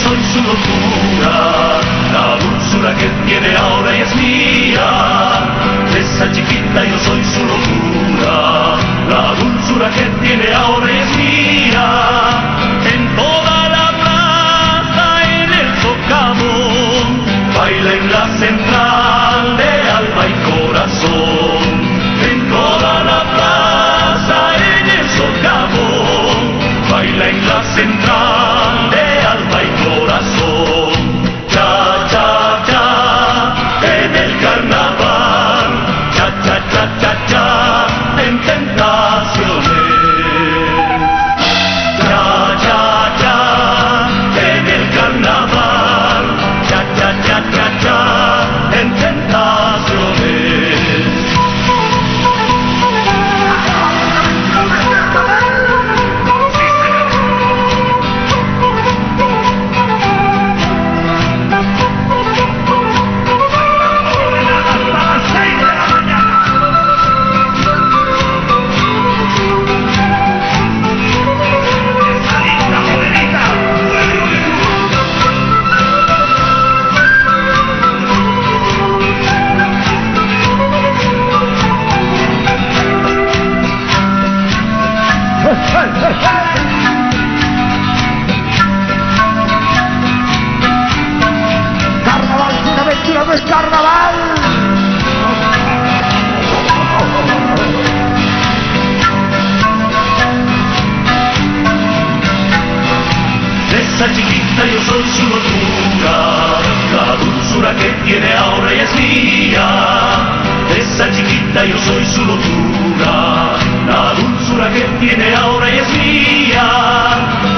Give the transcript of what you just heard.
soy su locura, la dulzura que tiene ahora y es mía. Esa chiquita yo soy su locura, la dulzura que tiene ahora y es mía. En toda la plaza, en el socavón, baila en la central de alma y corazón. En toda la plaza, en el socavón, baila en la central de alma y corazón. Cha, cha, cha, en el carnaval, cha, cha, cha, cha, cha, en tentaciones. Cha, cha, cha, en el carnaval, cha, cha, cha, cha, cha, en tentaciones. Carnaval, una aventura no es carnaval. Esa chiquita yo soy su locura, la dulzura que tiene ahora y es mía. Esa chiquita yo soy su locura, la dulzura que tiene ahora y es mía.